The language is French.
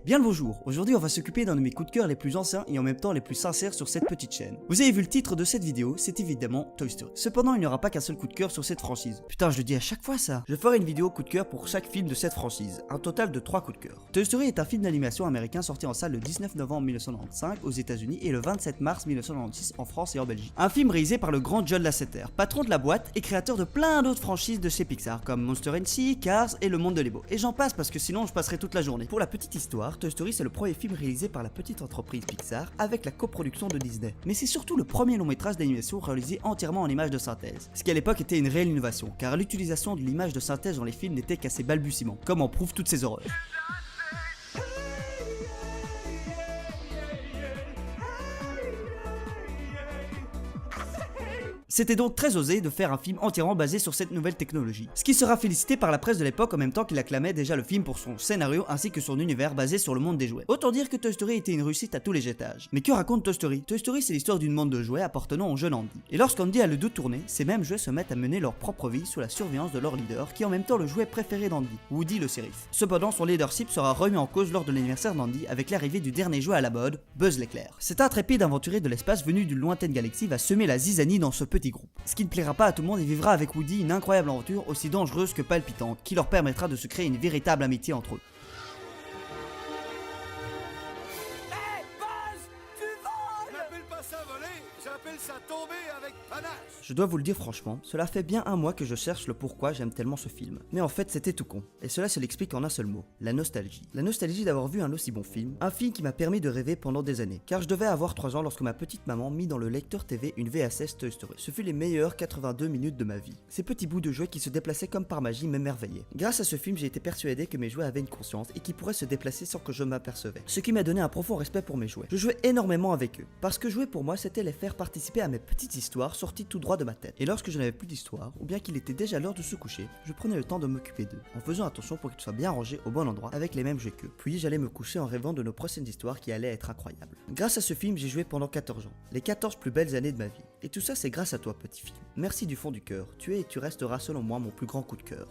Bien le bonjour, aujourd'hui on va s'occuper d'un de mes coups de cœur les plus anciens et en même temps les plus sincères sur cette petite chaîne. Vous avez vu le titre de cette vidéo, c'est évidemment Toy Story. Cependant il n'y aura pas qu'un seul coup de cœur sur cette franchise. Putain je le dis à chaque fois ça. Je ferai une vidéo coup de cœur pour chaque film de cette franchise, un total de 3 coups de cœur. Toy Story est un film d'animation américain sorti en salle le 19 novembre 1995 aux États-Unis et le 27 mars 1996 en France et en Belgique. Un film réalisé par le grand John Lasseter, patron de la boîte et créateur de plein d'autres franchises de chez Pixar comme Monster & Cars et Le Monde de Lego. Et j'en passe parce que sinon je passerai toute la journée. Pour la petite histoire, Toy Story c'est le premier film réalisé par la petite entreprise Pixar avec la coproduction de Disney. Mais c'est surtout le premier long métrage d'animation réalisé entièrement en images de synthèse. Ce qui à l'époque était une réelle innovation, car l'utilisation de l'image de synthèse dans les films n'était qu'à ses balbutiements, comme en prouvent toutes ces horreurs. C'était donc très osé de faire un film entièrement basé sur cette nouvelle technologie. Ce qui sera félicité par la presse de l'époque en même temps qu'il acclamait déjà le film pour son scénario ainsi que son univers basé sur le monde des jouets. Autant dire que Toy Story était une réussite à tous les étages. Mais que raconte Toy Story? Toy Story c'est l'histoire d'une bande de jouets appartenant au jeune Andy. Et lorsqu'Andy a le dos tourné, ces mêmes jouets se mettent à mener leur propre vie sous la surveillance de leur leader qui est en même temps le jouet préféré d'Andy, Woody le shérif. Cependant son leadership sera remis en cause lors de l'anniversaire d'Andy avec l'arrivée du dernier jouet à la mode, Buzz l'éclair. Cet intrépide aventurier de l'espace venu d'une lointaine galaxie va semer la zizanie dans ce petit groupe. Ce qui ne plaira pas à tout le monde et vivra avec Woody une incroyable aventure aussi dangereuse que palpitante qui leur permettra de se créer une véritable amitié entre eux. Hey, Buzz, tu voles! J'appelle pas ça voler, j'appelle ça tomber avec panache! Je dois vous le dire franchement, cela fait bien un mois que je cherche le pourquoi j'aime tellement ce film. Mais en fait c'était tout con. Et cela se l'explique en un seul mot, la nostalgie. La nostalgie d'avoir vu un aussi bon film, un film qui m'a permis de rêver pendant des années. Car je devais avoir 3 ans lorsque ma petite maman mit dans le lecteur TV une VHS Toy Story. Ce fut les meilleures 82 minutes de ma vie. Ces petits bouts de jouets qui se déplaçaient comme par magie m'émerveillaient. Grâce à ce film j'ai été persuadé que mes jouets avaient une conscience et qu'ils pourraient se déplacer sans que je m'apercevais. Ce qui m'a donné un profond respect pour mes jouets. Je jouais énormément avec eux. Parce que jouer pour moi c'était les faire participer à mes petites histoires sorties tout droit de ma tête. Et lorsque je n'avais plus d'histoire, ou bien qu'il était déjà l'heure de se coucher, je prenais le temps de m'occuper d'eux, en faisant attention pour qu'ils soient bien rangés au bon endroit avec les mêmes jeux qu'eux. Puis j'allais me coucher en rêvant de nos prochaines histoires qui allaient être incroyables. Grâce à ce film, j'ai joué pendant 14 ans, les 14 plus belles années de ma vie. Et tout ça c'est grâce à toi petit film. Merci du fond du cœur, tu es et tu resteras selon moi mon plus grand coup de cœur.